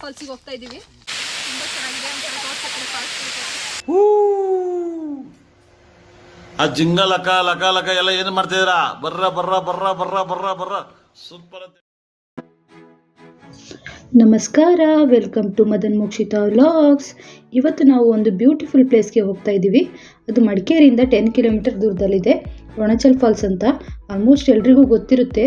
ಫಾಲ್ಸಿಗೆ ಹೋಗ್ತಾ ಇದೀವಿ. ತುಂಬಾ ಚೆನ್ನಾಗಿದೆ. ಆ ಜಿಂಗ ಲಕ ಲಕ ಲಕ ಎಲ್ಲ ಏನ್ ಮಾಡ್ತಿದ್ದೀರಾ? ಬರ್ರ ಬರ್ರ ಬರ್ರ ಬರ್ರ ಬರ್ರ ಬರ್ರ ಸೂಪರ್. ನಮಸ್ಕಾರ, welcome to Madan Mokshita vlogs. ಇವತ್ತು ನಾವು ಒಂದು ಬ್ಯೂಟಿಫುಲ್ ಪ್ಲೇಸ್ಗೆ ಹೋಗ್ತಾ ಇದ್ದೀವಿ. ಅದು ಮಡಿಕೇರಿಯಿಂದ 10 ಕಿಲೋಮೀಟರ್ ದೂರದಲ್ಲಿದೆ. ಒಣಚಲ್ ಫಾಲ್ಸ್ ಅಂತ. ಆಲ್ಮೋಸ್ಟ್ ಎಲ್ರಿಗೂ ಗೊತ್ತಿರುತ್ತೆ.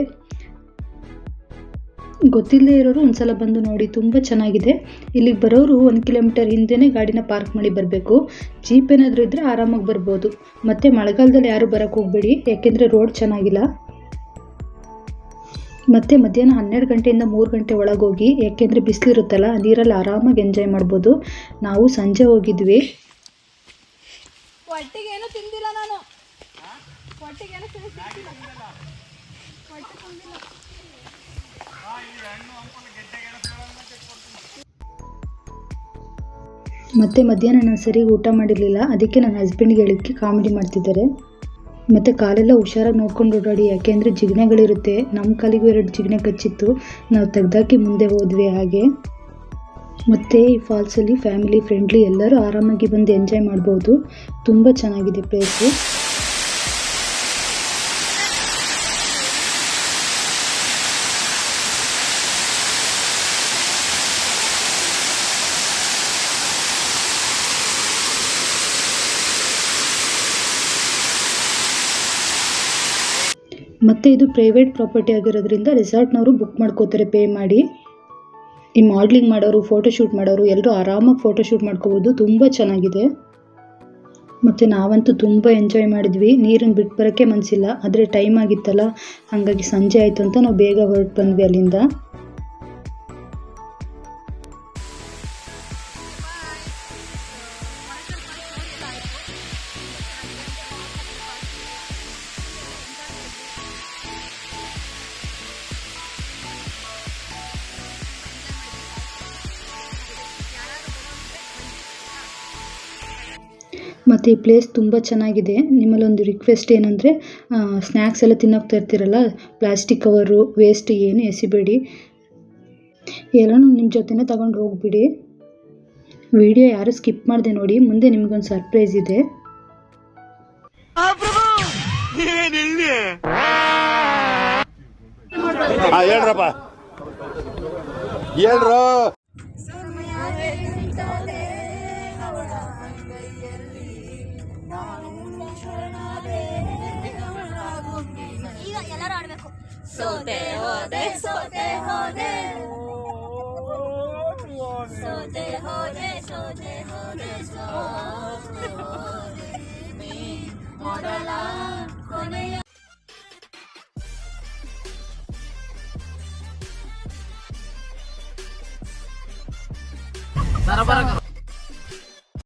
ಗೊತ್ತಿಲ್ಲದೆ ಇರೋರು ಒಂದ್ಸಲ ಬಂದು ನೋಡಿ, ತುಂಬ ಚೆನ್ನಾಗಿದೆ. ಇಲ್ಲಿಗೆ ಬರೋರು 1 ಕಿಲೋಮೀಟರ್ ಹಿಂದೆನೇ ಗಾಡಿನ ಪಾರ್ಕ್ ಮಾಡಿ ಬರಬೇಕು. ಜೀಪ್ ಏನಾದರೂ ಇದ್ದರೆ ಆರಾಮಾಗಿ ಬರ್ಬೋದು. ಮತ್ತು ಮಳೆಗಾಲದಲ್ಲಿ ಯಾರೂ ಬರೋಕ್ಕೆ ಹೋಗಬೇಡಿ, ಯಾಕೆಂದರೆ ರೋಡ್ ಚೆನ್ನಾಗಿಲ್ಲ. ಮತ್ತು ಮಧ್ಯಾಹ್ನ 12 ಗಂಟೆಯಿಂದ 3 ಗಂಟೆ ಒಳಗೋಗಿ, ಯಾಕೆಂದರೆ ಬಿಸಿಲಿರುತ್ತಲ್ಲ, ನೀರಲ್ಲಿ ಆರಾಮಾಗಿ ಎಂಜಾಯ್ ಮಾಡ್ಬೋದು. ನಾವು ಸಂಜೆ ಹೋಗಿದ್ವಿ. ಒಟ್ಟಿಗೇನು ತಿಂದಿಲ್ಲ ನಾನು. ಮತ್ತು ಮಧ್ಯಾಹ್ನ ನಾನು ಸರಿಯಾಗಿ ಊಟ ಮಾಡಿರಲಿಲ್ಲ. ಅದಕ್ಕೆ ನನ್ನ ಹಸ್ಬೆಂಡ್ಗೆ ಹೇಳಿಕ್ಕೆ ಕಾಮಿಡಿ ಮಾಡ್ತಿದ್ದಾರೆ. ಮತ್ತು ಕಾಲೆಲ್ಲ ಹುಷಾರಾಗಿ ನೋಡ್ಕೊಂಡು ಓಡಾಡಿ, ಯಾಕೆಂದರೆ ಜಿಗಣೆಗಳಿರುತ್ತೆ. ನಮ್ಮ ಕಾಲಿಗೂ 2 ಜಿಗಣೆ ಕಚ್ಚಿತ್ತು. ನಾವು ತೆಗ್ದಾಕಿ ಮುಂದೆ ಹೋದ್ವಿ. ಹಾಗೆ ಮತ್ತು ಈ ಫಾಲ್ಸಲ್ಲಿ ಫ್ಯಾಮಿಲಿ ಫ್ರೆಂಡ್ಲಿ ಎಲ್ಲರೂ ಆರಾಮಾಗಿ ಬಂದು ಎಂಜಾಯ್ ಮಾಡ್ಬೋದು. ತುಂಬ ಚೆನ್ನಾಗಿದೆ ಪ್ಲೇಸು. ಮತ್ತು ಇದು ಪ್ರೈವೇಟ್ ಪ್ರಾಪರ್ಟಿ ಆಗಿರೋದ್ರಿಂದ ರೆಸಾರ್ಟ್ನವರು ಬುಕ್ ಮಾಡ್ಕೋತಾರೆ ಪೇ ಮಾಡಿ. ಈ ಮಾಡಲಿಂಗ್ ಮಾಡೋರು, ಫೋಟೋಶೂಟ್ ಮಾಡೋರು ಎಲ್ಲರೂ ಆರಾಮಾಗಿ ಫೋಟೋಶೂಟ್ ಮಾಡ್ಕೋಬೋದು. ತುಂಬ ಚೆನ್ನಾಗಿದೆ. ಮತ್ತು ನಾವಂತೂ ತುಂಬ ಎಂಜಾಯ್ ಮಾಡಿದ್ವಿ. ನೀರನ್ನು ಬಿಟ್ಟು ಬರೋಕ್ಕೆ ಮನಸ್ಸಿಲ್ಲ. ಆದರೆ ಟೈಮ್ ಆಗಿತ್ತಲ್ಲ, ಹಾಗಾಗಿ ಸಂಜೆ ಆಯಿತು ಅಂತ ನಾವು ಬೇಗ ಹೊರಟು ಬಂದ್ವಿ ಅಲ್ಲಿಂದ. ಮತ್ತು ಈ ಪ್ಲೇಸ್ ತುಂಬ ಚೆನ್ನಾಗಿದೆ. ನಿಮ್ಮಲ್ಲೊಂದು ರಿಕ್ವೆಸ್ಟ್ ಏನಂದರೆ, ಸ್ನ್ಯಾಕ್ಸ್ ಎಲ್ಲ ತಿನ್ನೋಗ್ತಾ ಇರ್ತೀರಲ್ಲ, ಪ್ಲಾಸ್ಟಿಕ್ ಕವರು ವೇಸ್ಟ್ ಏನು ಎಸಿಬೇಡಿ. ಎಲ್ಲನೂ ನಿಮ್ಮ ಜೊತೆನೇ ತಗೊಂಡು ಹೋಗ್ಬಿಡಿ. ವಿಡಿಯೋ ಯಾರು ಸ್ಕಿಪ್ ಮಾಡಿದೆ ನೋಡಿ, ಮುಂದೆ ನಿಮಗೊಂದು ಸರ್ಪ್ರೈಸ್ ಇದೆ. ಹೇಳ್ರೋ ಎಲ್ಲರೂ ಆಡ್ಬೇಕು. ಸೋತೆ ಹೋದೆ ಸೋತೆ ಹೋದೆ ಸೋತೆ ಹೋದೆ ಸೋತೆ ಹೋದೆ ಸೋತೆ ಹೋದೆ ಮೊದಲ ಕೊನೆಯ